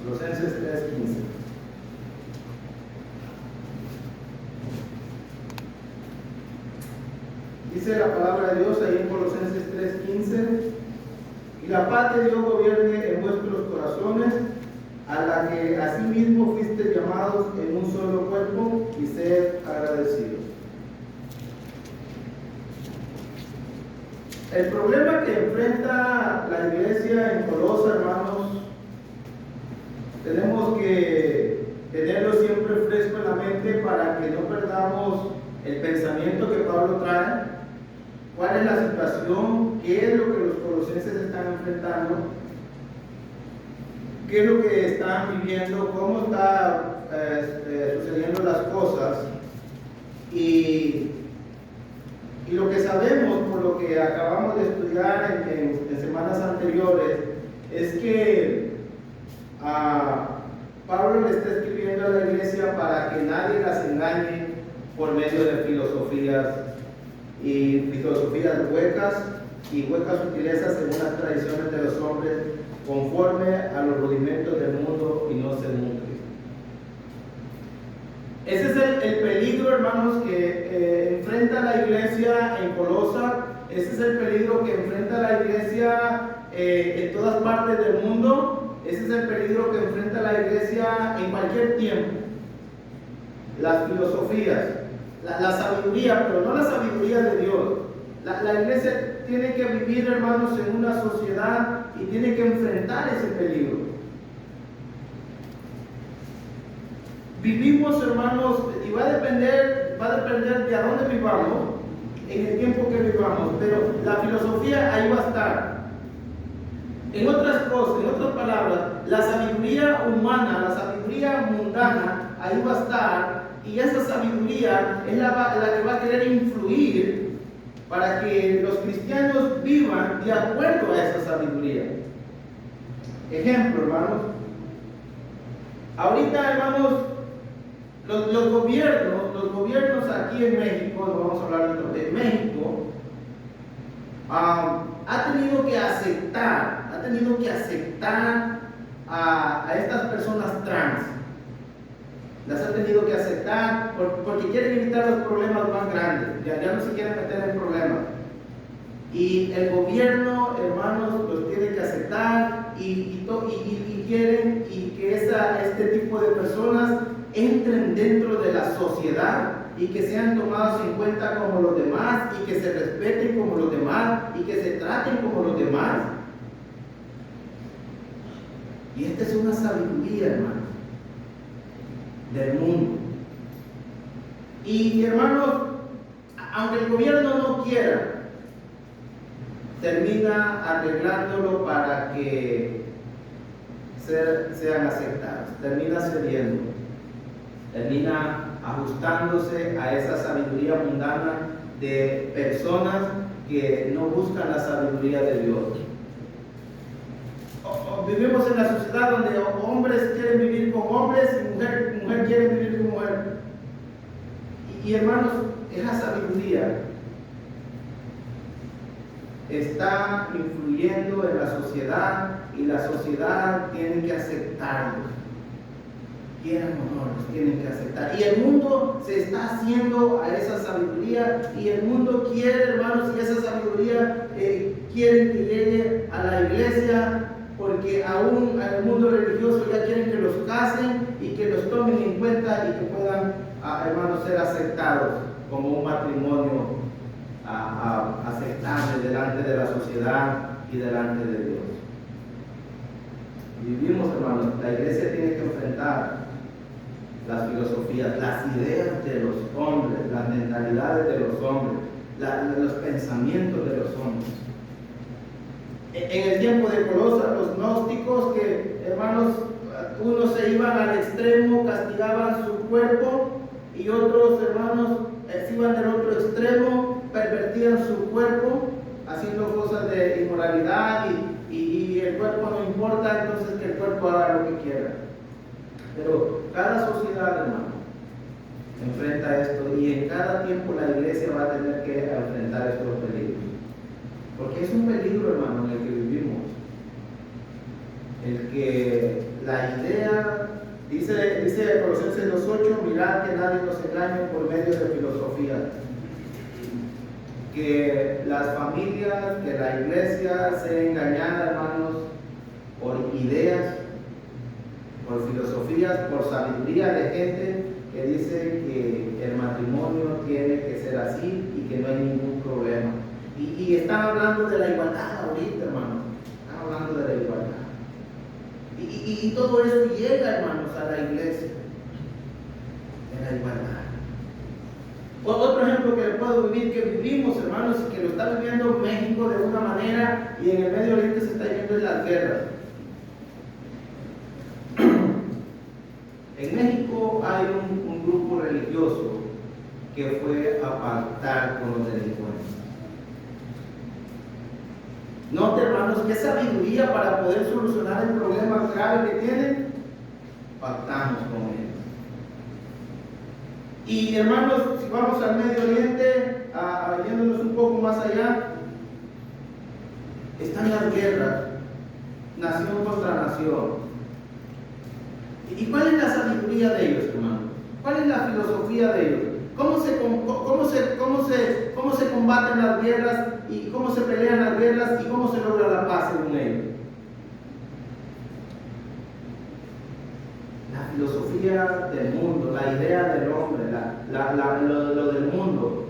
Colosenses 3:15. Dice la palabra de Dios ahí en Colosenses 3:15: y la paz de Dios gobierne en vuestros corazones, a la que asimismo fuiste llamados en un solo cuerpo, y sed agradecidos. El problema que enfrenta la iglesia en Colosa, hermanos, tenemos que tenerlo siempre fresco en la mente para que no perdamos el pensamiento que Pablo trae. ¿Cuál es la situación? ¿Qué es lo que los colosenses están enfrentando? ¿Qué es lo que están viviendo? ¿Cómo están sucediendo las cosas? Y lo que sabemos, por lo que acabamos de estudiar en semanas anteriores, es que Pablo le está escribiendo a la iglesia para que nadie las engañe por medio de filosofías huecas y huecas sutilezas según las tradiciones de los hombres, conforme a los rudimentos del mundo, y no según Cristo. Ese es el peligro, hermanos, que enfrenta la iglesia en Colosa. Ese es el peligro que enfrenta la iglesia en todas partes del mundo. Ese es el peligro que enfrenta la iglesia en cualquier tiempo. Las filosofías, la sabiduría, pero no la sabiduría de Dios. La iglesia tiene que vivir, hermanos, en una sociedad y tiene que enfrentar ese peligro. Vivimos, hermanos, y va a depender de a dónde vivamos, en el tiempo que vivamos, pero la filosofía ahí va a estar. En otras cosas, en otras palabras, la sabiduría humana, la sabiduría mundana, ahí va a estar, y esa sabiduría es la que va a querer influir para que los cristianos vivan de acuerdo a esa sabiduría. Ejemplo, hermanos. Ahorita, hermanos, los gobiernos aquí en México, no vamos a hablar de México, ha tenido que aceptar a estas personas trans. Las ha tenido que aceptar porque quieren evitar los problemas más grandes. Ya no se quieren meter en problemas. Y el gobierno, hermanos, los tiene que aceptar y quieren que este tipo de personas entren dentro de la sociedad y que sean tomados en cuenta como los demás y que se respeten como los demás y que se traten como los demás. Y esta es una sabiduría, hermanos, del mundo. Y hermanos, aunque el gobierno no quiera, termina arreglándolo para que sean aceptados, termina cediendo, termina ajustándose a esa sabiduría mundana de personas que no buscan la sabiduría de Dios. Vivimos en la sociedad donde hombres quieren vivir con hombres y mujer quiere vivir con mujer. Y hermanos, esa sabiduría está influyendo en la sociedad y la sociedad tiene que aceptarlos. Quieran o no, los tienen que aceptar. Y el mundo se está haciendo a esa sabiduría y el mundo quiere, hermanos, y esa sabiduría quieren que llegue a la iglesia, porque aún en el mundo religioso ya quieren que los casen y que los tomen en cuenta y que puedan, hermanos, ser aceptados como un matrimonio aceptable delante de la sociedad y delante de Dios. Vivimos, hermanos, la iglesia tiene que enfrentar las filosofías, las ideas de los hombres, las mentalidades de los hombres, los pensamientos de los hombres. En el tiempo de Colosa, los gnósticos, que, hermanos, unos se iban al extremo, castigaban su cuerpo, y otros, hermanos, se iban del otro extremo, pervertían su cuerpo, haciendo cosas de inmoralidad, y el cuerpo no importa, entonces que el cuerpo haga lo que quiera. Pero cada sociedad, hermano, enfrenta esto, y en cada tiempo la iglesia va a tener que enfrentar estos peligros. Porque es un peligro, hermano, en el que vivimos. El que la idea, dice Colosenses 2:8, mirad que nadie nos engañe por medio de filosofía. Que las familias, que la iglesia sea engañada, hermanos, por ideas, por filosofías, por sabiduría de gente que dice que el matrimonio tiene que ser así y que no hay ningún problema. Y están hablando de la igualdad ahorita, hermanos. Están hablando de la igualdad. Y todo eso llega, hermanos, a la iglesia. De la igualdad. Otro ejemplo que puedo vivir, que vivimos, hermanos, y que lo está viviendo México de una manera, y en el Medio Oriente se está viviendo en las guerras. En México hay un grupo religioso que fue a pactar con los delincuentes. Note, hermanos, qué sabiduría para poder solucionar el problema grave que tienen. Pactamos con ellos. Y hermanos, si vamos al Medio Oriente, yéndonos un poco más allá, están las guerras, nación contra nación. ¿Y cuál es la sabiduría de ellos, hermano? ¿Cuál es la filosofía de ellos? ¿Cómo se combaten las guerras y cómo se pelean las guerras y cómo se logra la paz según ellos? La filosofía del mundo, la idea del hombre, lo del mundo.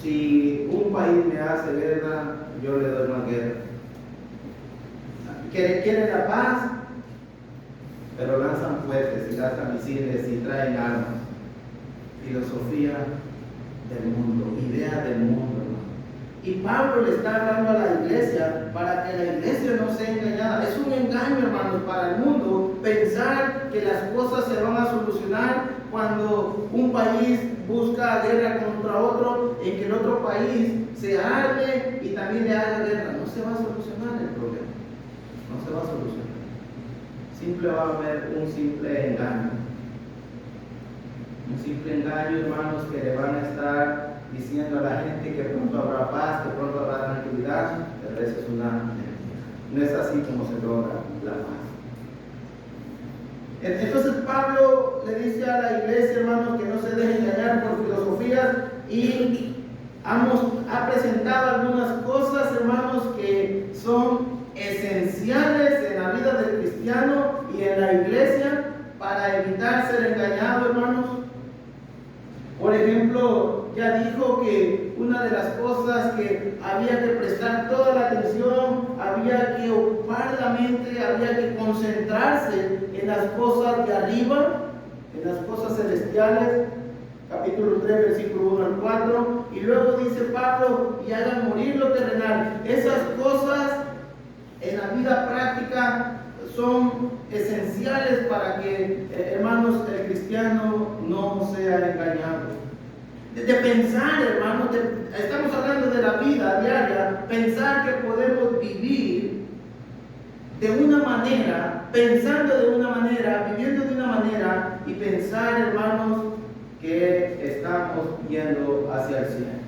Si un país me hace guerra, yo le doy más guerra. ¿Quieren la paz? Pero lanzan cohetes y lanzan misiles y traen armas. Filosofía del mundo, idea del mundo, hermano. Y Pablo le está hablando a la iglesia para que la iglesia no sea engañada. Es un engaño, hermanos, para el mundo pensar que las cosas se van a solucionar cuando un país busca guerra contra otro, en que el otro país se arme y también le haga guerra. No se va a solucionar el problema. No se va a solucionar. Simple va a haber un simple engaño. Un simple engaño, hermanos, que le van a estar diciendo a la gente que pronto habrá paz, que pronto habrá tranquilidad, pero eso es una mentira. No es así como se logra la paz. Entonces Pablo le dice a la iglesia, hermanos, que no se dejen engañar por filosofías, y ha presentado algunas cosas, hermanos, que son esenciales en la vida del cristiano y en la iglesia para evitar ser engañado, hermanos. Por ejemplo, ya dijo que una de las cosas que había que prestar toda la atención, había que ocupar la mente, había que concentrarse en las cosas de arriba, en las cosas celestiales. Capítulo 3, versículo 1 al 4. Y luego dice Pablo, y hagan morir lo terrenal. Esas cosas en la vida práctica son esenciales para que, hermanos, el cristiano no sea engañado. De pensar, hermanos, estamos hablando de la vida diaria, pensar que podemos vivir de una manera, pensando de una manera, viviendo de una manera, y pensar, hermanos, que estamos yendo hacia el cielo.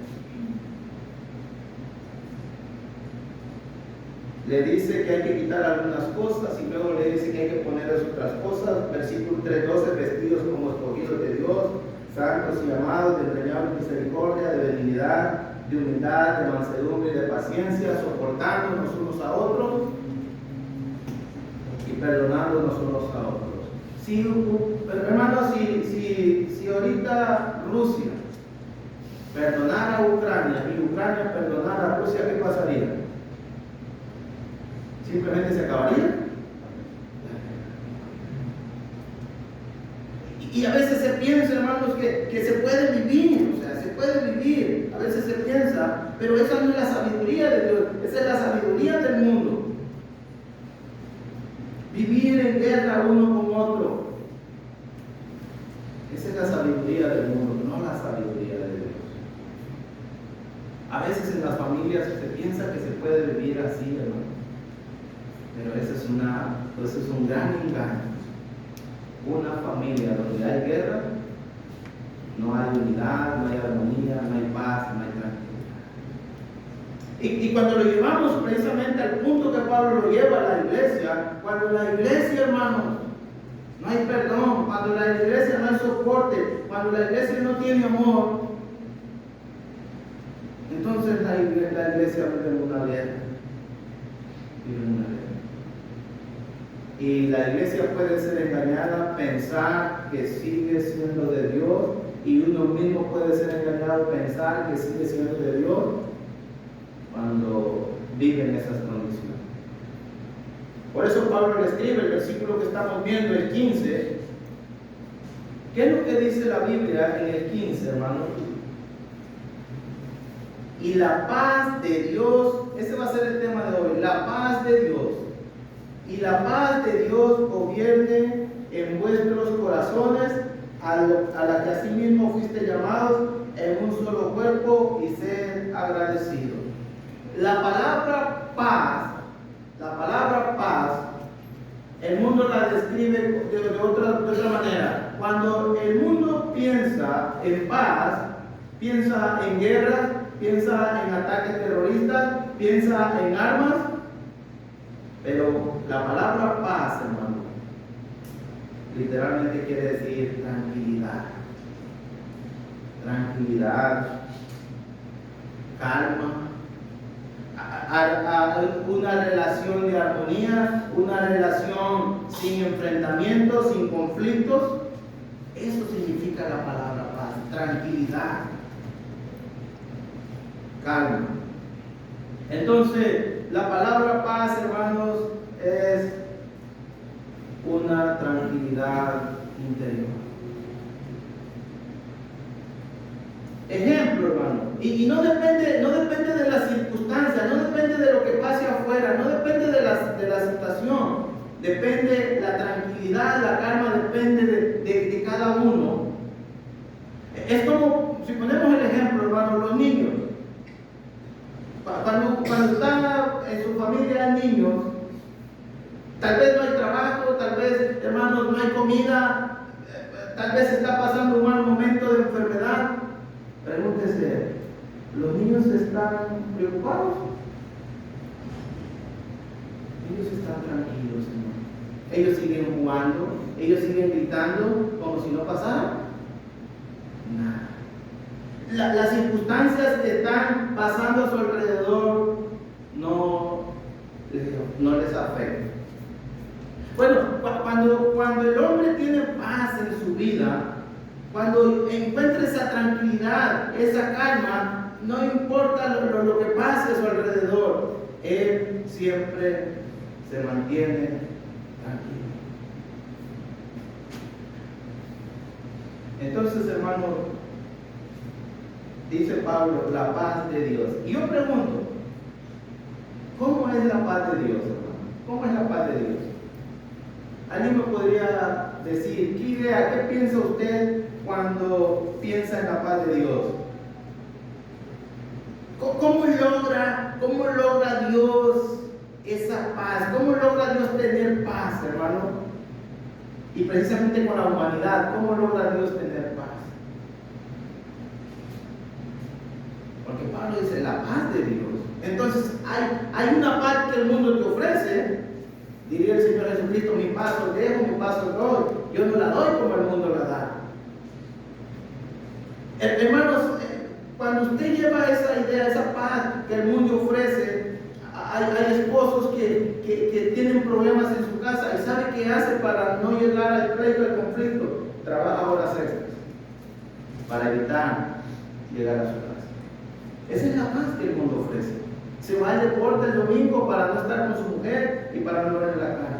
Le dice que hay que quitar algunas cosas y luego le dice que hay que poner otras cosas. Versículo 3:12, vestidos como escogidos de Dios, santos y amados, de entrañable misericordia, de benignidad, de humildad, de mansedumbre y de paciencia, soportándonos unos a otros y perdonándonos unos a otros. Hermanos, si ahorita Rusia perdonara a Ucrania y Ucrania perdonara a Rusia, ¿qué pasaría? ¿Simplemente se acabaría? Y a veces se piensa, hermanos, que se puede vivir, o sea, se puede vivir. A veces se piensa, pero esa no es la sabiduría de Dios, esa es la sabiduría del mundo. Vivir en guerra uno con otro. Esa es la sabiduría del mundo, no la sabiduría de Dios. A veces en las familias se piensa que se puede vivir así, hermano. Pero eso es un gran engaño. Una familia donde hay guerra, no hay unidad, no hay armonía, no hay paz, no hay tranquilidad. Y cuando lo llevamos precisamente al punto que Pablo lo lleva a la iglesia, cuando la iglesia, hermanos, no hay perdón, cuando la iglesia no hay soporte, cuando la iglesia no tiene amor, entonces la iglesia vive en una guerra. Vive en una guerra. Y la iglesia puede ser engañada, pensar que sigue siendo de Dios, y uno mismo puede ser engañado, pensar que sigue siendo de Dios cuando vive en esas condiciones. Por eso Pablo le escribe el versículo que estamos viendo, el 15. ¿Qué es lo que dice la Biblia en el 15, hermano? Y la paz de Dios, ese va a ser el tema de hoy, la paz de Dios. Y la paz de Dios gobierne en vuestros corazones, a la que asimismo fuiste llamados en un solo cuerpo, y sed agradecidos. La palabra paz, el mundo la describe de otra manera. Cuando el mundo piensa en paz, piensa en guerras, piensa en ataques terroristas, piensa en armas, pero la palabra paz, hermano, literalmente quiere decir tranquilidad, calma, una relación de armonía, una relación sin enfrentamientos, sin conflictos. Eso significa la palabra paz, tranquilidad, calma. Entonces, la palabra paz, hermanos, es una tranquilidad interior. Ejemplo, hermano, y no depende de las circunstancias, no depende de lo que pase afuera, no depende de la situación, depende la tranquilidad, la calma, depende de cada uno. Es como, si ponemos el ejemplo, hermano, los niños, cuando están en su familia niños, tal vez no hay trabajo, tal vez, hermanos, no hay comida, tal vez está pasando un mal momento de enfermedad. Pregúntese, ¿los niños están preocupados? Ellos están tranquilos, hermano. Ellos siguen jugando, ellos siguen gritando como si no pasara nada. Las circunstancias que están pasando a su alrededor no les afectan. Bueno, cuando el hombre tiene paz en su vida, cuando encuentra esa tranquilidad, esa calma, no importa lo que pase a su alrededor, él siempre se mantiene tranquilo. Entonces, hermano, dice Pablo, la paz de Dios. Y yo pregunto, ¿cómo es la paz de Dios, hermano? ¿Cómo es la paz de Dios? ¿Alguien me podría decir, qué idea, qué piensa usted cuando piensa en la paz de Dios? ¿Cómo logra Dios esa paz? ¿Cómo logra Dios tener paz, hermano? Y precisamente con la humanidad, ¿cómo logra Dios tener paz? Porque Pablo dice, la paz de Dios. Entonces, hay una paz que el mundo te ofrece. Diría el Señor Jesucristo, mi paz os dejo, mi paz os doy. Yo no la doy como el mundo la da. Hermanos, cuando usted lleva esa idea, esa paz que el mundo ofrece, hay esposos que tienen problemas en su casa y sabe qué hace para no llegar al pleito, al conflicto. Trabaja horas extras para evitar llegar a su casa. Esa es la paz que el mundo ofrece. Se va al deporte el domingo para no estar con su mujer y para no verle la cara.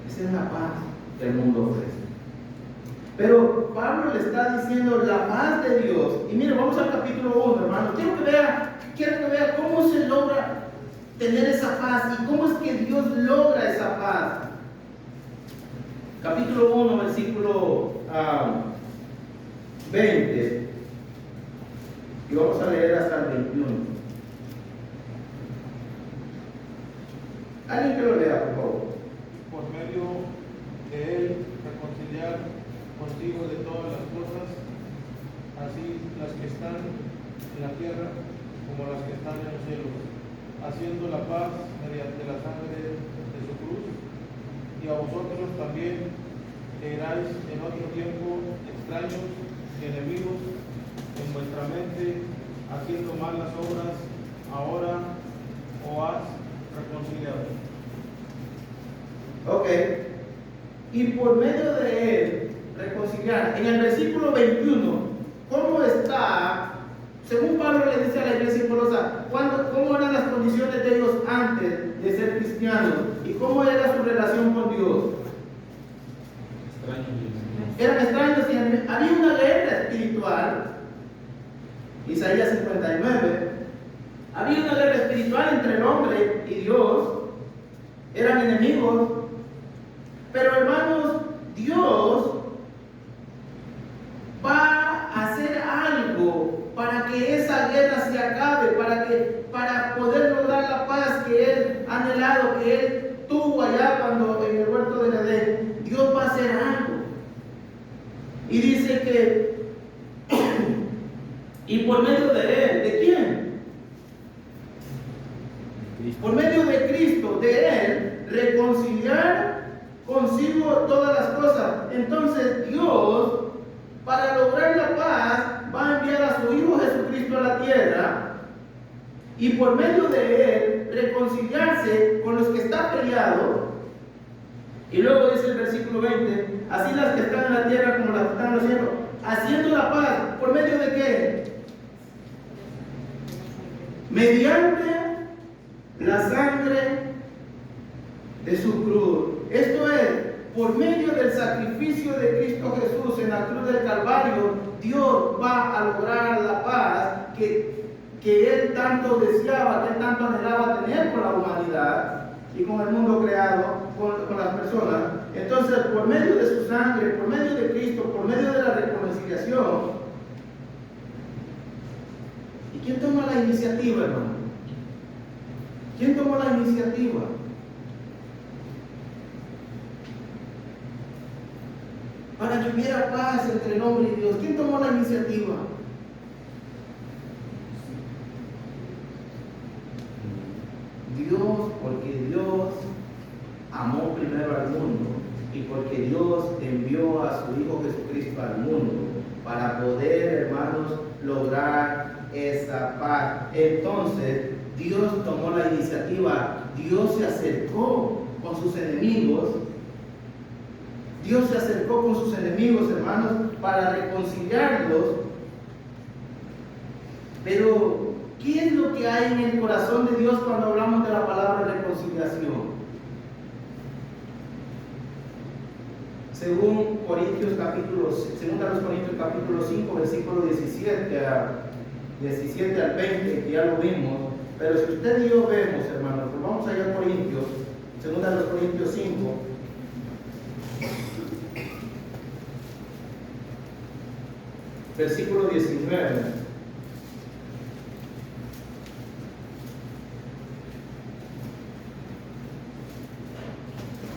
Esa es la paz que el mundo ofrece. Pero Pablo le está diciendo la paz de Dios. Y mire, vamos al capítulo 1, hermano. Quiero que vea cómo se logra tener esa paz y cómo es que Dios logra esa paz. Capítulo 1, versículo 20. Y vamos a leer hasta el 21. Alguien que lo lea, por favor. Por medio de él reconciliar contigo de todas las cosas, así las que están en la tierra como haciendo la paz mediante la sangre de su cruz, y a vosotros también, que erais en otro tiempo extraños y enemigos en vuestra mente, haciendo malas obras, ahora os has reconciliado. Ok. Y por medio de él reconciliar. En el versículo 21, ¿cómo está? Según Pablo le dice a la iglesia en Colosa, ¿cómo eran las condiciones de ellos antes de ser cristianos? ¿Y cómo era su relación con Dios? Eran extraños y había una guerra espiritual. Isaías 59. Había una guerra espiritual entre el hombre y Dios. Eran enemigos. Pero hermanos, Dios va a hacer algo para que esa guerra se acabe, para poder lograr la paz que Él ha anhelado, que Él tuvo allá cuando en el huerto del Edén. Dios va a hacer algo. Y dice que y por medio de Él, ¿de quién? Por medio de Cristo, de Él, reconciliar consigo todas las cosas. Entonces Dios, para lograr la paz, va a enviar a su Hijo Jesucristo a la tierra y por medio de Él reconciliarse con los que están peleados. Y luego dice el versículo 20, así las que están en la tierra como las que están en los cielos, haciendo la paz. ¿Por medio de qué? Mediante la sangre de su cruz. Esto es, por medio del sacrificio de Cristo Jesús en la cruz del Calvario, Dios va a lograr la paz que Él tanto deseaba, que Él tanto anhelaba tener con la humanidad y con el mundo creado, con las personas. Entonces, por medio de su sangre, por medio de Cristo, por medio de la reconciliación. ¿Y quién toma la iniciativa, hermano? ¿Quién tomó la iniciativa? Para que hubiera paz entre el hombre y Dios. ¿Quién tomó la iniciativa? Dios, porque Dios amó primero al mundo y porque Dios envió a su Hijo Jesucristo al mundo para poder, hermanos, lograr esa paz. Entonces, Dios tomó la iniciativa. Dios se acercó con sus enemigos. Dios se acercó con sus enemigos, hermanos, para reconciliarlos. Pero, ¿qué es lo que hay en el corazón de Dios cuando hablamos de la palabra reconciliación? Según Corintios capítulo 5, versículo 17 al 20, que ya lo vimos. Pero si usted y yo vemos, hermanos, pues vamos allá a Corintios, 2 Corintios 5. Versículo 19.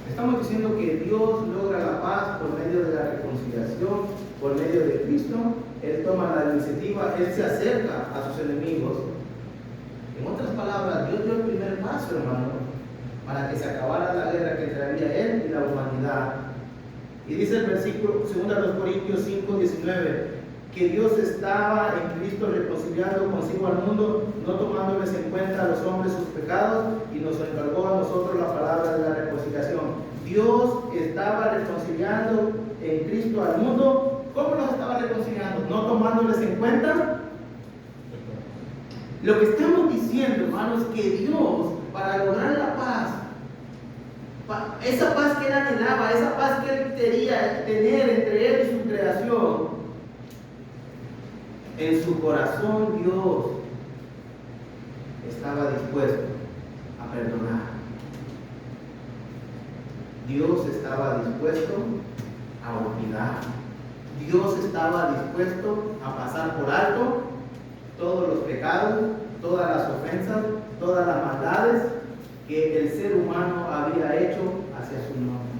Estamos diciendo que Dios logra la paz por medio de la reconciliación, por medio de Cristo. Él toma la iniciativa, Él se acerca a sus enemigos. En otras palabras, Dios dio el primer paso, hermano, para que se acabara la guerra que traería Él y la humanidad. Y dice el versículo 2 Corintios 5, 19, que Dios estaba en Cristo reconciliando consigo al mundo, no tomándoles en cuenta a los hombres sus pecados, y nos encargó a nosotros la palabra de la reconciliación. Dios estaba reconciliando en Cristo al mundo. ¿Cómo los estaba reconciliando? No tomándoles en cuenta. Lo que estamos diciendo, hermanos, es que Dios, para lograr la paz, esa paz que Él anhelaba, esa paz que Él quería tener entre Él y su creación, en su corazón Dios estaba dispuesto a perdonar. Dios estaba dispuesto a olvidar. Dios estaba dispuesto a pasar por alto todos los pecados, todas las ofensas, todas las maldades que el ser humano había hecho hacia su nombre,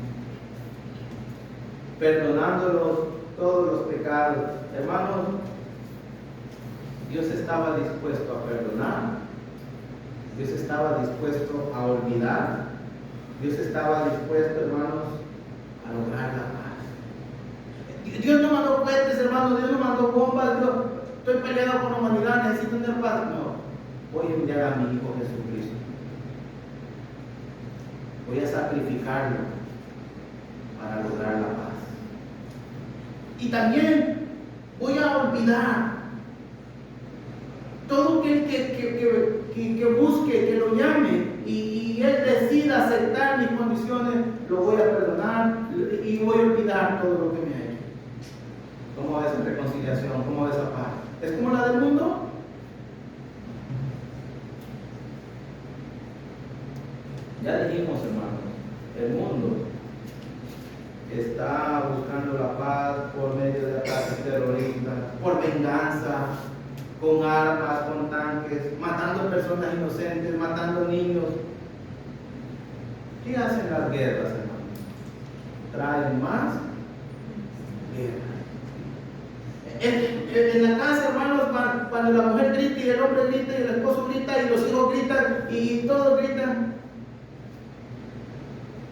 perdonándolos todos los pecados. Hermanos, Dios estaba dispuesto a perdonar Dios estaba dispuesto a olvidar. Dios estaba dispuesto, hermanos, a lograr la paz. Dios no mandó cohetes, hermanos. Dios no mandó bombas. Dios, estoy peleado con la humanidad, necesito tener paz. No. Voy a enviar a mi Hijo Jesucristo. Voy a sacrificarlo para lograr la paz. Y también voy a olvidar todo aquel que busque, que lo llame y él decida aceptar mis condiciones, lo voy a perdonar y voy a olvidar todo lo que me ha hecho. ¿Cómo va esa reconciliación? ¿Cómo va esa paz? ¿Es como la del mundo? Ya dijimos, hermanos, el mundo está buscando la paz por medio de ataques terroristas, por venganza, con armas, con tanques, matando personas inocentes, matando niños. ¿Qué hacen las guerras, hermanos? Traen más guerra. En la casa, hermanos, cuando la mujer grita y el hombre grita y el esposo grita y los hijos gritan y todos gritan,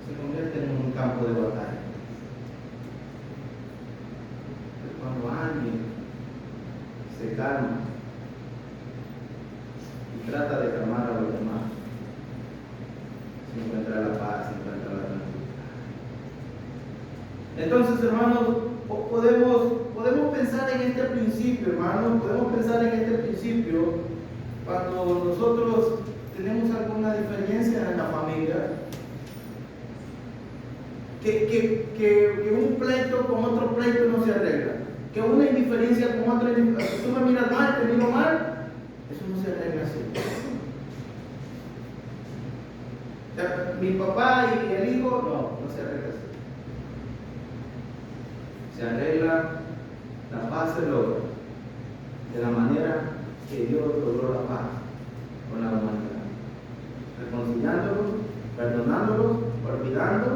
se convierte en un campo de batalla. Cuando alguien se calma y trata de calmar a los demás, se encuentra la paz, se encuentra la tranquilidad. Entonces, hermanos, podemos pensar en este principio, hermanos, podemos pensar en este principio cuando nosotros tenemos alguna diferencia en la familia, que un pleito con otro pleito no se arregla, que una indiferencia con otra indiferencia, si tú me miras mal, te miro mal, eso no se arregla así. Mi papá y el hijo, no se arregla así. Se arregla, la paz se logra de la manera que Dios logró la paz con la humanidad, reconciliándolos, perdonándolos, olvidando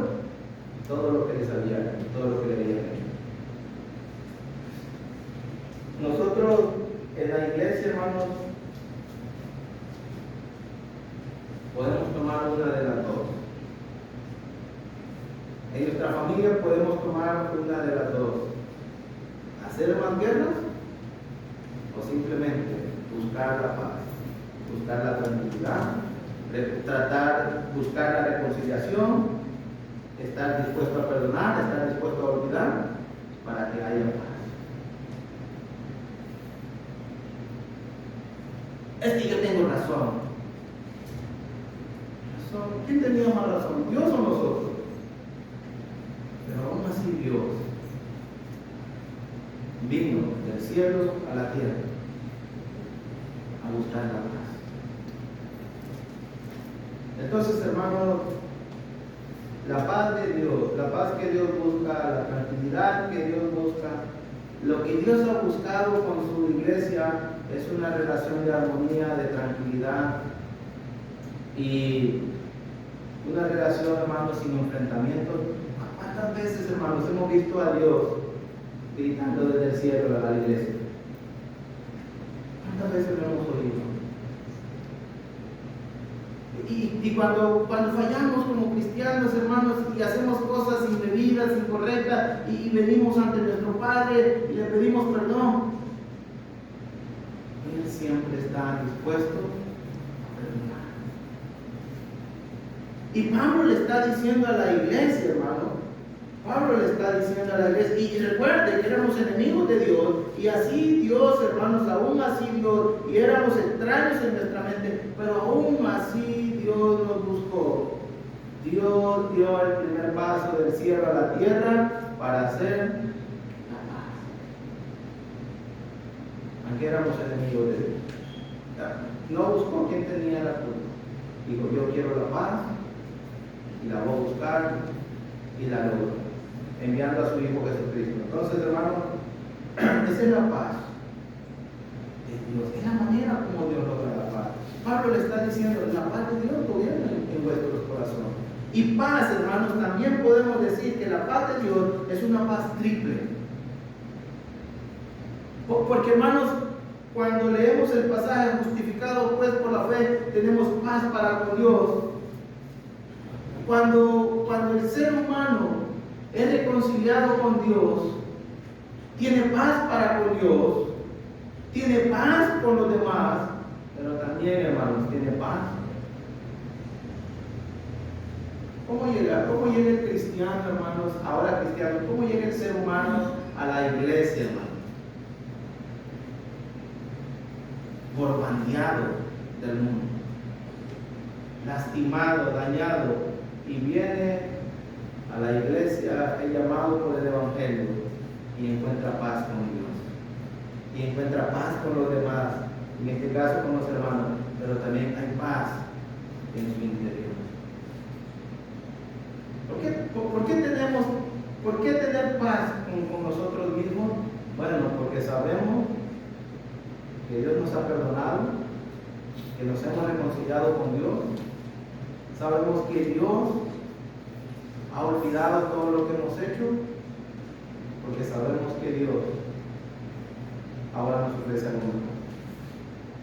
todo lo que les había hecho, todo lo que le habían hecho. Nosotros en la iglesia, hermanos, podemos tomar una de las dos. En nuestra familia podemos tomar una de las dos: hacer más guerras o simplemente buscar la paz, buscar la tranquilidad, buscar la reconciliación, estar dispuesto a perdonar, estar dispuesto a olvidar para que haya paz. Es que yo tengo razón. ¿Quién tenía más razón? ¿Dios o nosotros? Pero aún así Dios vino del cielo a la tierra a buscar la paz. Entonces, hermanos, la paz de Dios, la paz que Dios busca, la tranquilidad que Dios busca, lo que Dios ha buscado con su iglesia es una relación de armonía, de tranquilidad y una relación, hermanos, sin enfrentamientos. ¿Cuántas veces, hermanos, hemos visto a Dios gritando desde el cielo a la iglesia? ¿Cuántas veces lo hemos oído? Y cuando fallamos como cristianos, hermanos, y hacemos cosas indebidas, incorrectas, y venimos ante nuestro Padre y le pedimos perdón, Él siempre está dispuesto a perdonar. Y Pablo le está diciendo a la iglesia, hermano, Pablo le está diciendo a la iglesia, y recuerde que éramos enemigos de Dios, y así Dios, hermanos, aún así Dios, y éramos extraños en nuestra mente, pero aún así Dios nos buscó. Dios dio el primer paso del cielo a la tierra para hacer la paz. Aunque éramos enemigos de Dios, no buscó quién tenía la culpa. Dijo, yo quiero la paz, y la voy a buscar, y la logro, enviando a su Hijo Jesucristo. Entonces, hermano, esa es la paz de Dios, es la manera como Dios logra la paz. Pablo le está diciendo, la paz de Dios gobierna en vuestros corazones. Y paz, hermanos, también podemos decir que la paz de Dios es una paz triple. Porque, hermanos, cuando leemos el pasaje, justificado pues por la fe, tenemos paz para con Dios. Cuando el ser humano es reconciliado con Dios, tiene paz para con Dios, tiene paz con los demás, pero también, hermanos, tiene paz. ¿Cómo llega el cristiano, hermanos, ahora cristiano, cómo llega el ser humano a la iglesia, hermanos? Por bandeado del mundo, lastimado, dañado, y viene a la iglesia, es llamado por el Evangelio y encuentra paz con Dios, y encuentra paz con los demás, en este caso con los hermanos, pero también hay paz en su interior. ¿Por qué tener paz con nosotros mismos? Bueno, porque sabemos que Dios nos ha perdonado, que nos hemos reconciliado con Dios. Sabemos que Dios ha olvidado todo lo que hemos hecho, porque sabemos que Dios ahora nos ofrece algo mejor.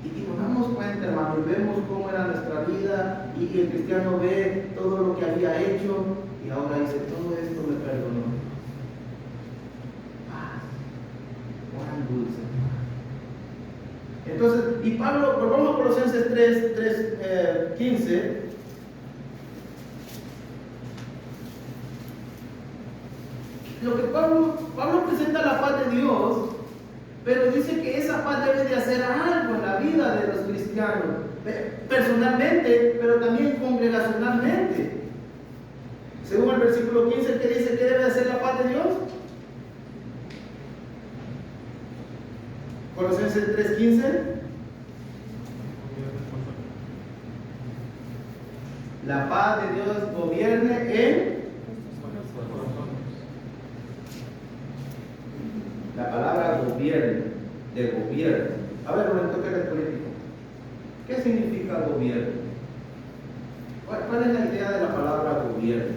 Y nos damos cuenta, hermano, y vemos cómo era nuestra vida, y el cristiano ve todo lo que había hecho, y ahora dice, todo esto me perdonó. Paz, cuán dulce. Entonces, y Pablo, volvamos a Colosenses 3:15. Lo que Pablo presenta la paz de Dios, pero dice que esa paz debe de hacer algo en la vida de los cristianos, personalmente, pero también congregacionalmente. Según el versículo 15, que dice que debe hacer la paz de Dios. Colosenses 3:15. La paz de Dios gobierne en. La palabra gobierno, de gobierno. A ver, un momento que eres político. ¿Qué significa gobierno? ¿Cuál es la idea de la palabra gobierno?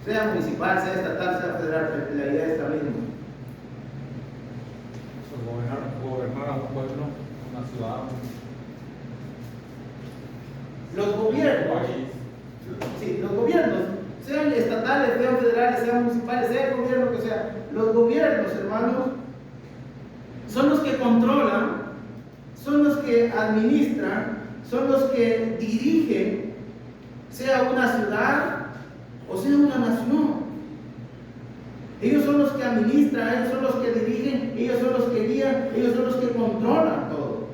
Sea municipal, sea estatal, sea federal, la idea es la misma. Gobernar a un pueblo, una ciudad. Los gobiernos, sí, los gobiernos, sean estatales, sean federales, sean municipales, sea el gobierno que sea, los gobiernos, hermanos, son los que controlan, son los que administran, son los que dirigen, sea una ciudad o sea una nación. Ellos son los que administran, ellos son los que dirigen, ellos son los que guían, ellos son los que controlan todo.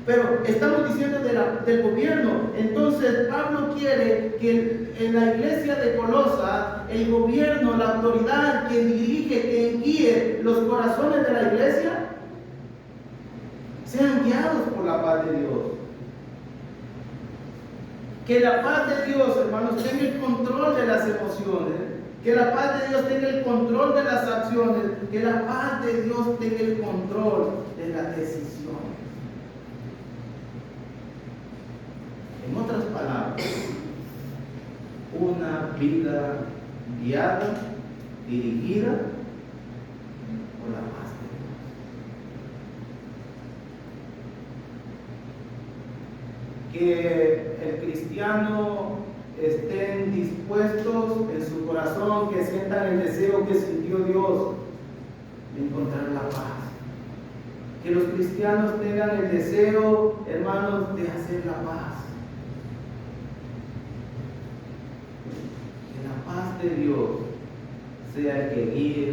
Pero estamos diciendo del gobierno. Entonces Pablo quiere que en la iglesia de Colosas, el gobierno, la autoridad que dirige, que guíe los corazones de la iglesia, sean guiados por la paz de Dios. Que la paz de Dios, hermanos, tenga el control de las emociones. Que la paz de Dios tenga el control de las acciones. Que la paz de Dios tenga el control de las decisiones. En otras palabras, una vida guiada, dirigida por la paz de Dios. Que el cristiano estén dispuestos en su corazón, que sientan el deseo que sintió Dios de encontrar la paz. Que los cristianos tengan el deseo, hermanos, de hacer la paz. Que la paz de Dios sea el que guíe,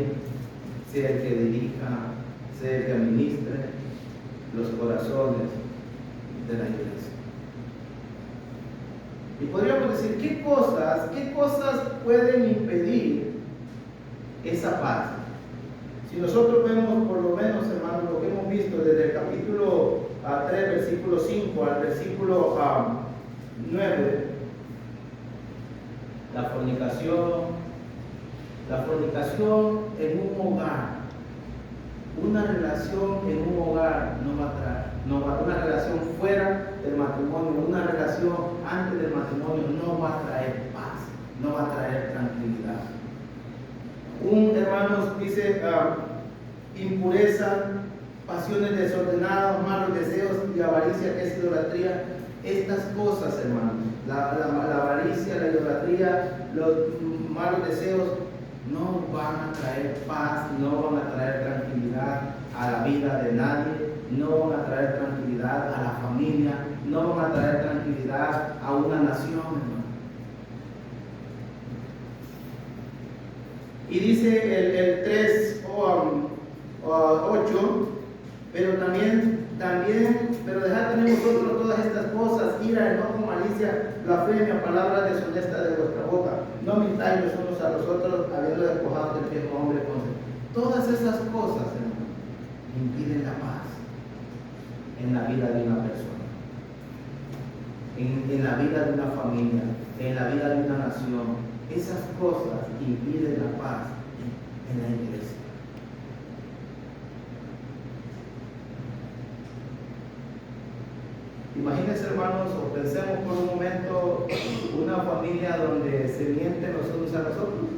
sea el que dirija, sea el que administre los corazones de la iglesia. Y podríamos decir, ¿qué cosas pueden impedir esa paz? Si nosotros vemos por lo menos, hermanos, lo que hemos visto desde el capítulo 3, versículo 5 al versículo 9, la fornicación en un hogar, una relación en un hogar no va a traer, una relación fuera del matrimonio, una relación antes del matrimonio no va a traer paz, no va a traer tranquilidad. Un hermano dice impureza pasiones desordenadas, malos deseos y avaricia, que es idolatría. Estas cosas, hermanos, la avaricia, la idolatría, los malos deseos, no van a traer paz, no van a traer tranquilidad a la vida de nadie, no van a traer tranquilidad a la familia, no van a traer tranquilidad a una nación, hermano. Y dice el 3 o 8, pero pero dejad también vosotros todas estas cosas: ira, enojo, malicia, blasfemia, palabras deshonestas de vuestra boca. No mintáis los unos a los otros, habiendo despojado del viejo hombre con todas esas cosas, hermano, impiden la paz en la vida de una persona, en la vida de una familia, en la vida de una nación. Esas cosas impiden la paz en la iglesia. Imagínense, hermanos, o pensemos por un momento una familia donde se mienten los unos a los otros.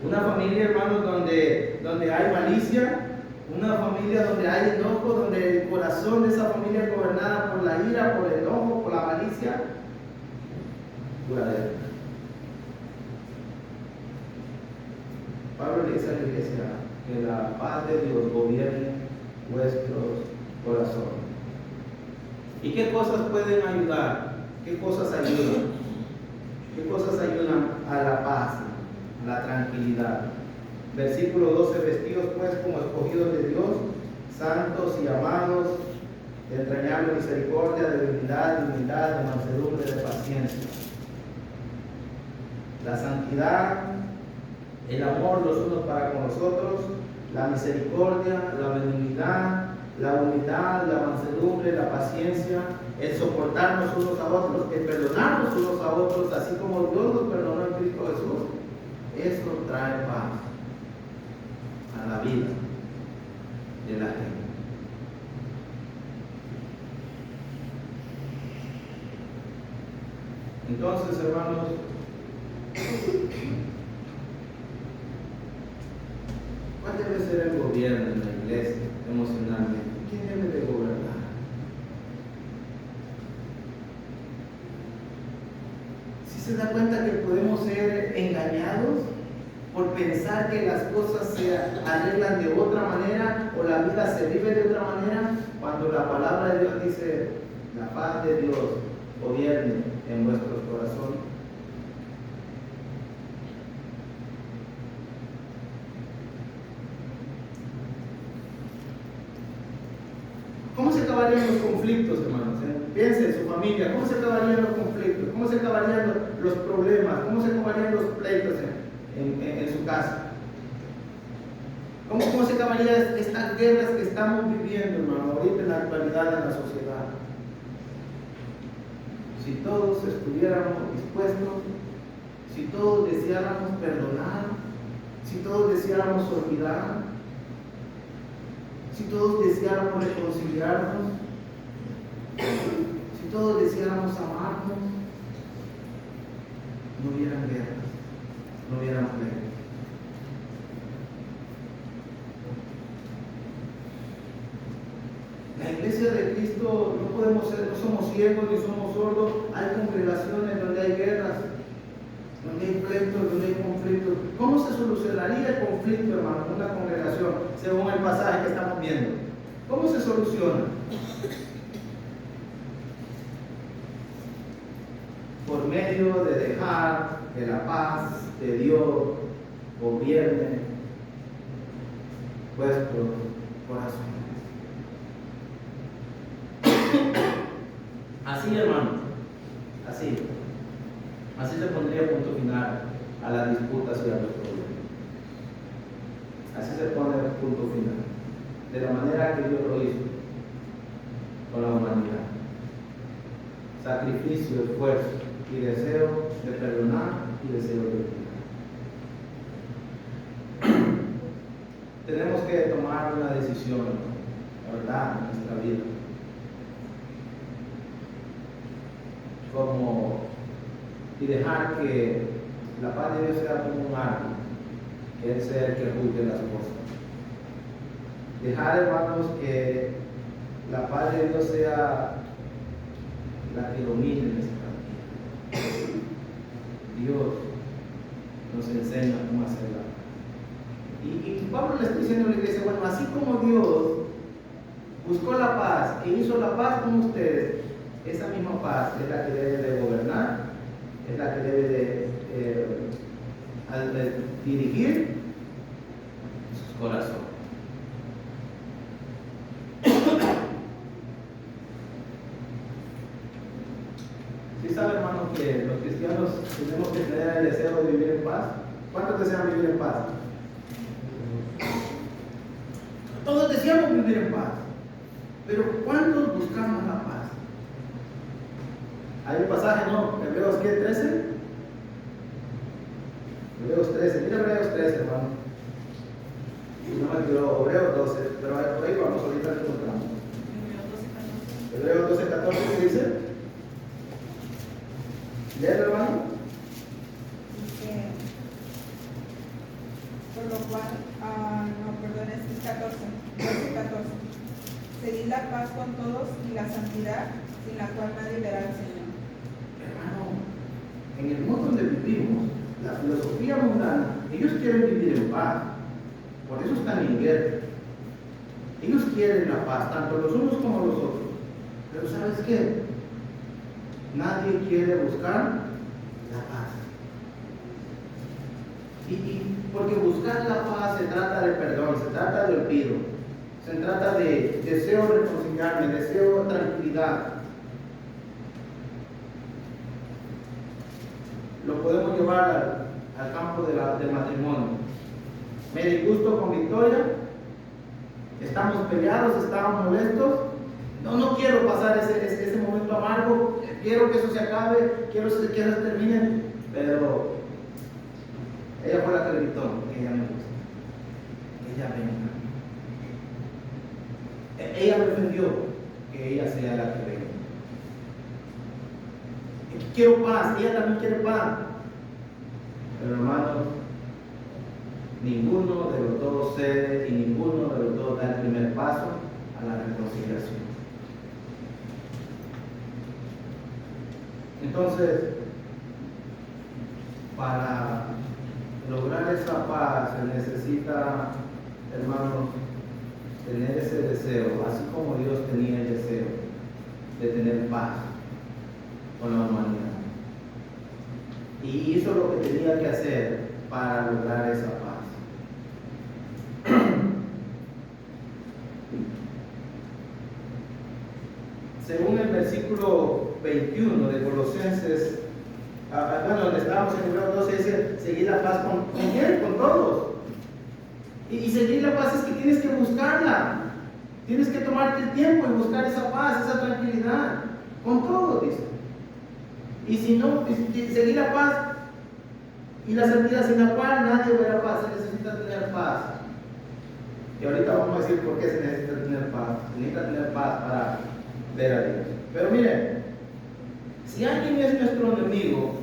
Una familia, hermanos, donde hay malicia. Una familia donde hay enojo, donde el corazón de esa familia es gobernada por la ira, por el enojo, por la malicia. Pura guerra. Pablo le dice a la iglesia que la paz de Dios gobierne vuestros corazones. ¿Y qué cosas pueden ayudar? ¿Qué cosas ayudan? ¿Qué cosas ayudan a la paz, a la tranquilidad? Versículo 12: vestidos pues como escogidos de Dios, santos y amados, de entrañable misericordia, de dignidad, de humildad, de mansedumbre, de paciencia. La santidad, el amor los unos para con los otros, la misericordia, la benignidad, la humildad, la mansedumbre, la paciencia, el soportarnos unos a otros, el perdonarnos unos a otros, así como Dios nos perdonó en Cristo Jesús. Eso trae paz a la vida de la gente. Entonces, hermanos, ¿cuál debe ser el gobierno en la iglesia emocionalmente? ¿Quién debe de gobernar? Si se da cuenta que podemos ser engañados por pensar que las cosas se arreglan de otra manera o la vida se vive de otra manera, cuando la palabra de Dios dice: la paz de Dios gobierne en vuestros corazones. ¿Cómo se acabarían los conflictos, hermanos? Piensen en su familia. ¿Cómo se acabarían los conflictos? ¿Cómo se acabarían los problemas? ¿Cómo se acabarían los pleitos en su casa? ¿Cómo se acabarían estas guerras que estamos viviendo, hermano, ahorita en la actualidad en la sociedad? Si todos estuviéramos dispuestos, si todos deseáramos perdonar, si todos deseáramos olvidar, si todos deseáramos reconciliarnos, si todos deseáramos amarnos, no hubieran guerras, no hubieran pleitos. La iglesia de Cristo no podemos ser, no somos ciegos ni somos sordos. Hay congregaciones donde hay guerras, donde hay pleitos, donde hay conflictos. ¿Cómo se solucionaría el conflicto, hermano, en una congregación, según el pasaje que estamos viendo? ¿Cómo se soluciona? Por medio de dejar que la paz de Dios gobierne vuestros corazones. Así, hermano, así se pondría punto final a las disputas y a los problemas. Así se pone punto final, de la manera que Dios lo hizo con la humanidad. Sacrificio, esfuerzo y deseo de perdonar y deseo de olvidar. Tenemos que tomar una decisión, la verdad, en nuestra vida. Y dejar que la paz de Dios sea como un árbol, que Él sea el que juzgue las cosas. dejar, hermanos, que la paz de Dios sea la que domine nuestra vida. Dios nos enseña cómo hacerla. Y Pablo le está diciendo a la iglesia, bueno, así como Dios buscó la paz e hizo la paz con ustedes, esa misma paz es la que debe de gobernar, es la que debe de dirigir sus corazones. ¿Sí sabe, hermano, que los cristianos tenemos que tener el deseo de vivir en paz? ¿Cuántos desean vivir en paz? Todos deseamos vivir en paz, pero ¿cuántos buscamos la paz? Hay un pasaje, ¿no? Hebreos, ¿qué? ¿13? Hebreos 13, mira Hebreos 13, hermano. Y no me quedó Hebreos 12, pero por ahí vamos, ahorita lo encontramos. Hebreos 12, 14, ¿qué dice? ¿Léelo, hermano? Dice, por lo cual, es 14, 14. Seguid la paz con todos y la santidad, sin la cual nadie verá al Señor. Hermano, en el mundo donde vivimos, la filosofía mundana, ellos quieren vivir en paz, por eso están en guerra. Ellos quieren la paz, tanto los unos como los otros. Pero ¿sabes qué? Nadie quiere buscar la paz. Porque buscar la paz se trata de perdón, se trata de olvido, se trata de deseo de reconciliarme, deseo de tranquilidad. Lo podemos llevar al campo del matrimonio. Me disgusto con Victoria, estamos peleados, estamos molestos. No quiero pasar ese momento amargo, quiero que eso se acabe, quiero que eso se termine, pero ella fue la que gritó, que ella me gusta, que ella venga. Ella me defendió, que ella sea la que venga. Quiero paz, ella también quiere paz. Pero hermanos, ninguno de los dos cede y ninguno de los dos da el primer paso a la reconciliación. Entonces, para lograr esa paz se necesita, hermanos, tener ese deseo, así como Dios tenía el deseo de tener paz con la humanidad. Y hizo lo que tenía que hacer para lograr esa paz. Según el versículo 21 de Colosenses, donde estábamos en el Hebreos 12, dice, seguir la paz ¿con quién? Con todos. Y seguir la paz es que tienes que buscarla. Tienes que tomarte el tiempo y buscar esa paz, esa tranquilidad. Con todos, dice. Y si no, seguir la paz y la santidad sin la cual nadie verá paz. Se necesita tener paz. Y ahorita vamos a decir por qué se necesita tener paz. Se necesita tener paz para ver a Dios. Pero miren, si alguien es nuestro enemigo,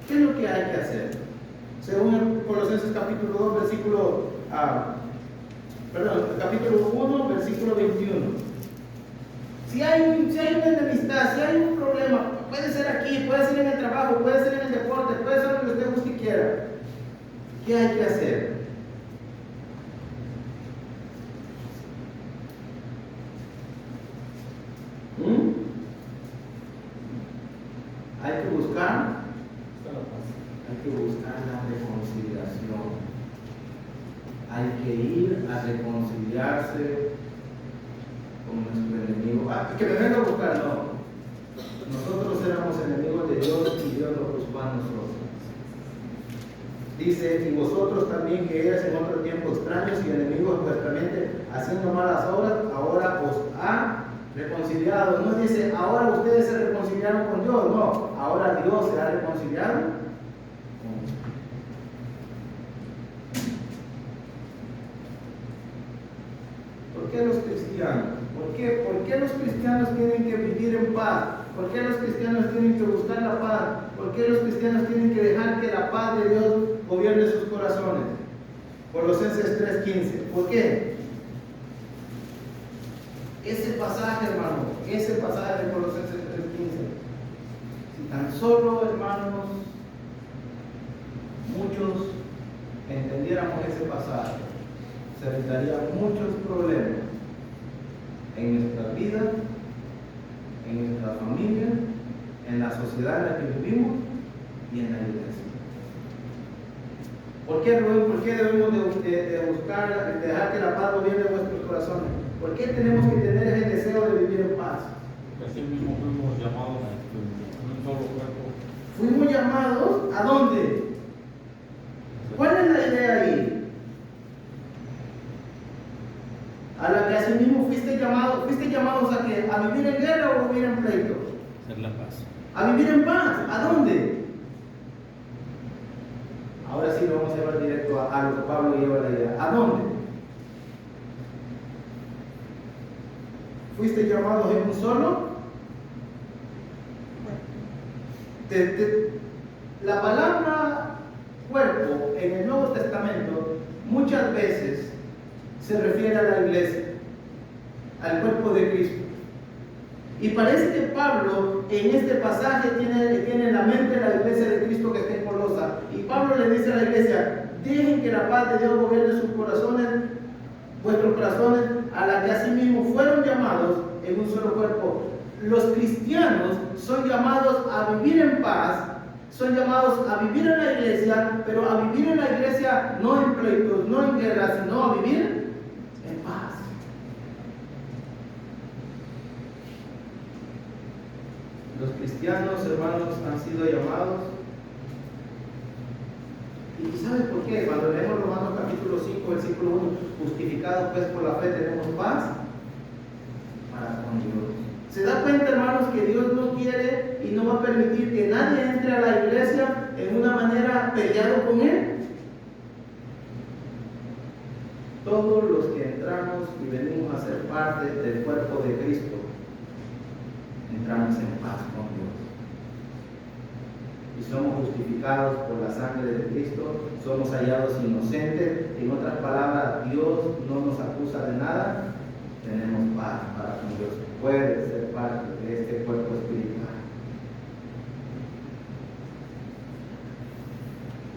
¿qué es lo que hay que hacer? Según Colosenses capítulo 2, capítulo 1, versículo 21. Si hay una enemistad, si hay un problema, puede ser aquí, puede ser en el trabajo, puede ser en el deporte, puede ser donde usted guste y quiera. ¿Qué hay que hacer? Hay que buscar la reconciliación. Hay que ir a reconciliarse con nuestro enemigo. Que me venga a buscar, no. Nosotros éramos enemigos de Dios y Dios nos buscó a nosotros. Dice, y vosotros también que erais en otro tiempo extraños y enemigos de vuestra mente, haciendo malas obras, ahora os ha reconciliado. No dice, ahora ustedes se reconciliaron con Dios, no, ahora Dios se ha reconciliado con usted. ¿Por qué los cristianos? ¿Por qué los cristianos tienen que vivir en paz? ¿Por qué los cristianos tienen que buscar la paz? ¿Por qué los cristianos tienen que dejar que la paz de Dios gobierne sus corazones? Colosenses 3:15. ¿Por qué? pasaje, hermano, ese pasaje de Colosenses 3:15, si tan solo, hermanos, muchos entendiéramos ese pasaje, se evitarían muchos problemas en nuestra vida, en nuestra familia, en la sociedad en la que vivimos y en la iglesia. ¿Por qué, Rubén? ¿Por qué debemos de buscar, dejar que la paz gobierne vuestros corazones? ¿Por qué tenemos que tener el deseo de vivir en paz? Así mismo fuimos llamados en un solo cuerpo. Fuimos llamados ¿a dónde? ¿Cuál es la idea ahí? A la que así mismo fuiste llamados a qué? ¿A vivir en guerra o a vivir en pleito? Hacer la paz. A vivir en paz. ¿A dónde? Ahora sí lo vamos a llevar directo a lo que Pablo lleva la idea. ¿A dónde? ¿Fuiste llamados en un solo? La palabra cuerpo en el Nuevo Testamento muchas veces se refiere a la iglesia, al cuerpo de Cristo. Y parece que Pablo en este pasaje tiene en la mente la iglesia de Cristo que está en Colosa. Y Pablo le dice a la iglesia: dejen que la paz de Dios gobierne sus corazones, vuestros corazones, a la que asimismo fueron llamados en un solo cuerpo. Los cristianos son llamados a vivir en paz, son llamados a vivir en la iglesia, pero a vivir en la iglesia no en pleitos, no en guerras, sino a vivir en paz. Los cristianos, hermanos, han sido llamados. ¿Y sabes por qué? Cuando leemos Romanos capítulo 5, versículo 1, justificados pues por la fe tenemos paz para con Dios. ¿Se da cuenta, hermanos, que Dios no quiere y no va a permitir que nadie entre a la iglesia en una manera peleado con Él? Todos los que entramos y venimos a ser parte del cuerpo de Cristo, entramos en paz con Dios. Y somos justificados por la sangre de Cristo, somos hallados inocentes. En otras palabras, Dios no nos acusa de nada, tenemos paz para con Dios. Puede ser parte de este cuerpo espiritual.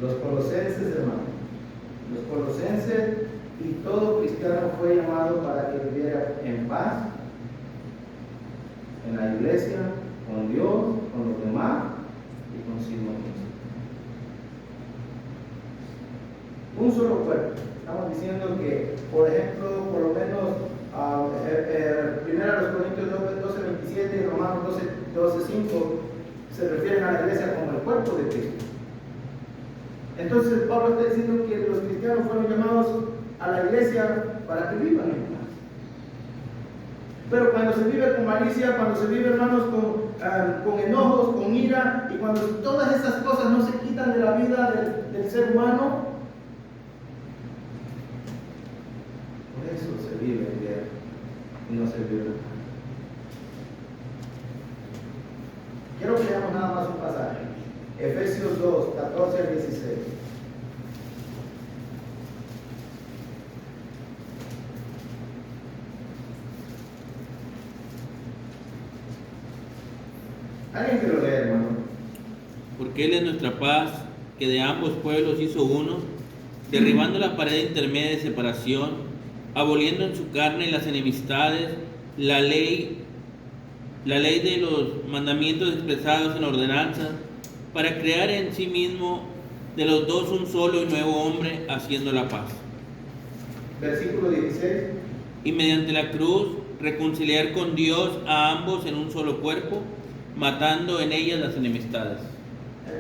Los colosenses, hermanos, los colosenses y todo cristiano fue llamado para que viviera en paz, en la iglesia, con Dios, con los demás y consigo mismo. Un solo cuerpo. Estamos diciendo que, por ejemplo, por lo menos, primero a los Corintios 12:27 y Romanos 12:5 se refieren a la iglesia como el cuerpo de Cristo. Entonces Pablo está diciendo que los cristianos fueron llamados a la iglesia para que vivan en paz. Pero cuando se vive con malicia, cuando se vive, hermanos, con enojos, con ira, y cuando todas esas cosas no se quitan de la vida del ser humano, por eso se vive en guerra y no se vive en paz. Quiero que leamos nada más un pasaje. Efesios 2, 14 al 16. ¿Alguien que lo lea, hermano? Porque Él es nuestra paz, que de ambos pueblos hizo uno, derribando la pared intermedia de separación, aboliendo en su carne las enemistades, la ley de los mandamientos expresados en ordenanzas, para crear en sí mismo de los dos un solo y nuevo hombre, haciendo la paz. Versículo 16. Y mediante la cruz reconciliar con Dios a ambos en un solo cuerpo, matando en ellas las enemistades.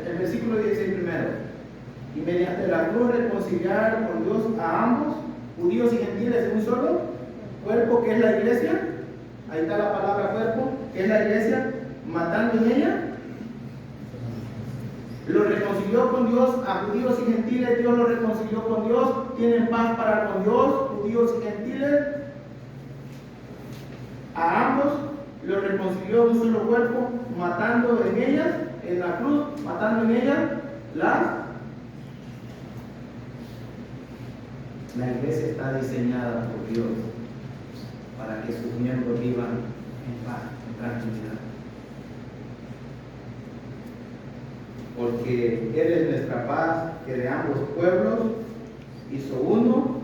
El versículo 16 primero. Y mediante la cruz reconciliar con Dios a ambos, judíos y gentiles, en un solo cuerpo, que es la iglesia. Ahí está la palabra cuerpo, que es la iglesia, matando en ella. Lo reconcilió con Dios a judíos y gentiles. Dios lo reconcilió con Dios. Tienen paz para con Dios, judíos y gentiles. A ambos lo reconcilió en un solo cuerpo, matando en ellas, en la cruz, matando en ellas la iglesia está diseñada por Dios para que sus miembros vivan en paz, en tranquilidad. Porque Él es nuestra paz, que de ambos pueblos hizo uno,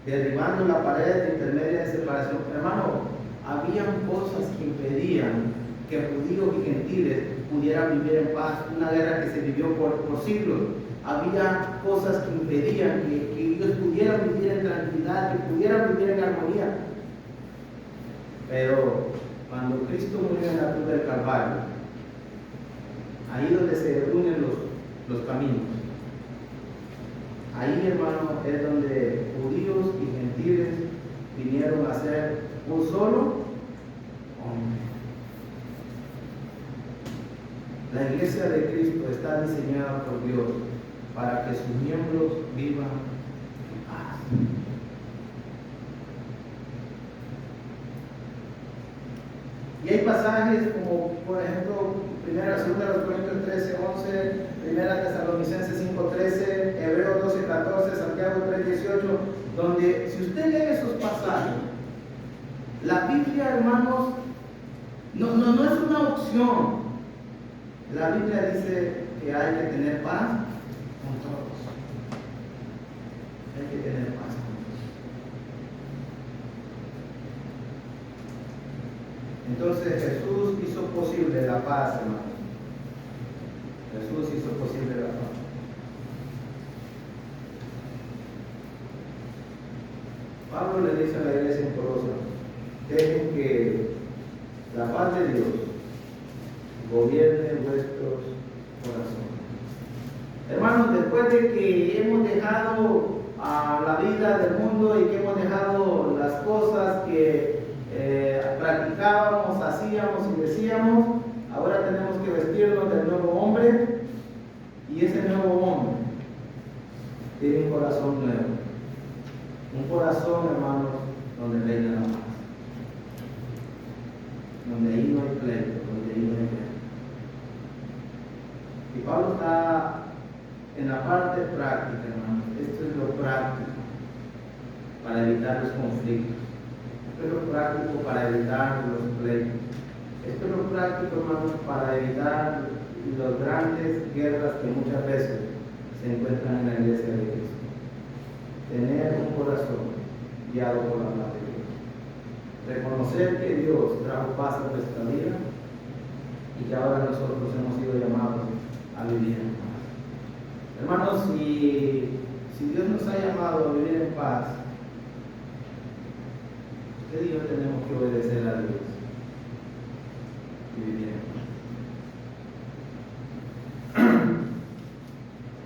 derribando la pared intermedia de separación. Hermano, habían cosas que impedían que judíos y gentiles pudieran vivir en paz. Una guerra que se vivió por siglos. Había cosas que impedían que ellos pudieran vivir en tranquilidad, que pudieran vivir en armonía. Pero cuando Cristo murió en la cruz del Calvario, ahí donde se unen los caminos, ahí, hermano, es donde judíos y gentiles vinieron a ser un solo hombre. La iglesia de Cristo está diseñada por Dios para que sus miembros vivan en paz. Y hay pasajes como, por ejemplo, 2 Corintios 13, 11, 1 Tesalonicenses 5, 13, Hebreos 12, 14, Santiago 3, 18, donde si usted lee esos pasajes, la Biblia, hermanos, no es una opción. La Biblia dice que hay que tener paz con todos. Hay que tener paz con todos. Entonces Jesús hizo posible la paz, hermanos. Jesús hizo posible la paz. Pablo le dice a la iglesia en Colosas: dejen que la paz de Dios gobierne vuestros corazones. Hermanos, después de que hemos dejado la vida del mundo y que hemos dejado las cosas que practicábamos, hacíamos y decíamos, ahora tenemos que vestirnos del nuevo hombre, y ese nuevo hombre tiene un corazón nuevo. Un corazón, hermanos, donde reina la paz. Donde ahí no hay pleito, donde ahí no hay guerra. Y Pablo está en la parte práctica, hermanos. Esto es lo práctico para evitar los conflictos. Esto es lo práctico para evitar los pleitos. Esto es lo práctico, hermanos, para evitar las grandes guerras que muchas veces se encuentran en la iglesia de Cristo. Tener un corazón guiado por la paz de Dios. Reconocer que Dios trajo paz a nuestra vida y que ahora nosotros hemos sido llamados a vivir en paz. Hermanos, si Dios nos ha llamado a vivir en paz, usted y yo tenemos que obedecer a Dios y vivir en paz.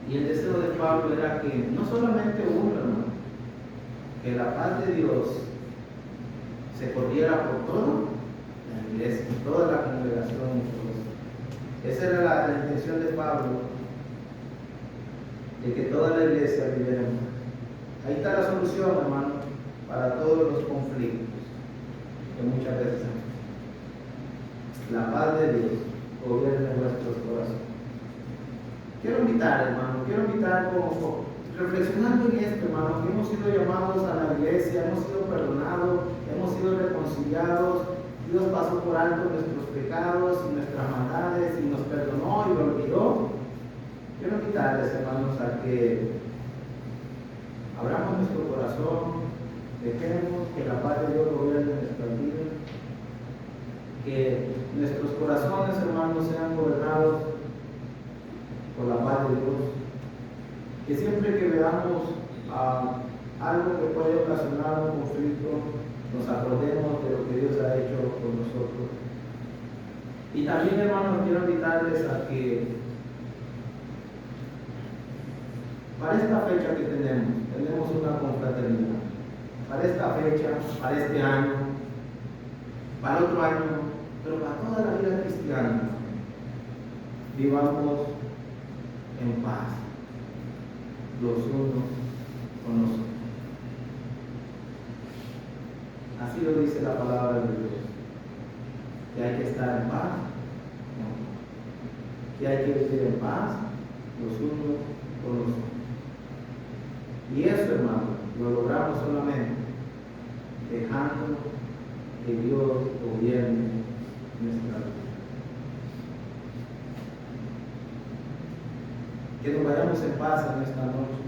Y el deseo de Pablo era que no solamente uno, hermano, que la paz de Dios se corriera por toda la iglesia, toda la congregación y todos. Esa era la intención de Pablo, de que toda la iglesia viviera en paz. Ahí está la solución, hermano, para todos los conflictos que muchas veces hay. La paz de Dios gobierne nuestros corazones. Quiero invitar, hermano, como reflexionando en esto, hermano, que hemos sido llamados a la iglesia, hemos sido perdonados, hemos sido reconciliados. Dios pasó por alto nuestros pecados y nuestras maldades y nos perdonó y lo olvidó. Quiero invitarles, hermanos, a que abramos nuestro corazón, dejemos que la paz de Dios gobierne nuestra vida, que nuestros corazones, hermanos, sean gobernados por la paz de Dios, que siempre que veamos algo que puede ocasionar un conflicto, nos acordemos de lo que Dios ha hecho por nosotros. Y también, hermanos, quiero invitarles a que para esta fecha que tenemos una confraternidad. Para esta fecha, para este año, para otro año, pero para toda la vida cristiana, vivamos en paz, los unos con los otros. Así lo dice la palabra de Dios, que hay que estar en paz, que hay que vivir en paz, los unos con los otros. Y eso, hermano, lo logramos solamente dejando que Dios gobierne nuestra vida. Que nos vayamos en paz en esta noche,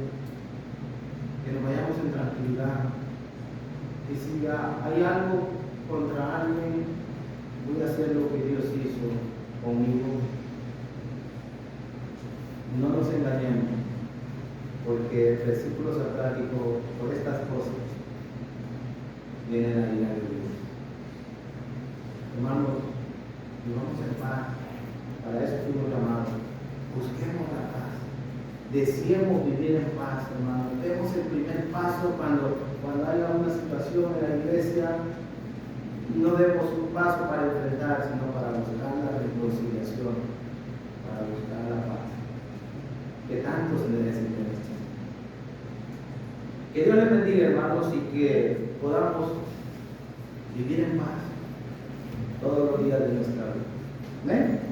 que nos vayamos en tranquilidad, que si hay algo contra alguien, voy a hacer lo que Dios hizo conmigo. No nos engañemos, porque versículos atrás dijo, por estas cosas viene la ira de Dios. Hermanos, vivamos en paz, para eso fuimos llamados. Busquemos la paz, deseemos vivir en paz, hermanos. Demos el primer paso cuando haya una situación en la iglesia. No demos un paso para enfrentar, sino para buscar la reconciliación, para buscar la paz que tanto se necesita en este mundo. Que Dios les bendiga, hermanos, y que podamos vivir en paz todos los días de nuestra vida. ¿Amén?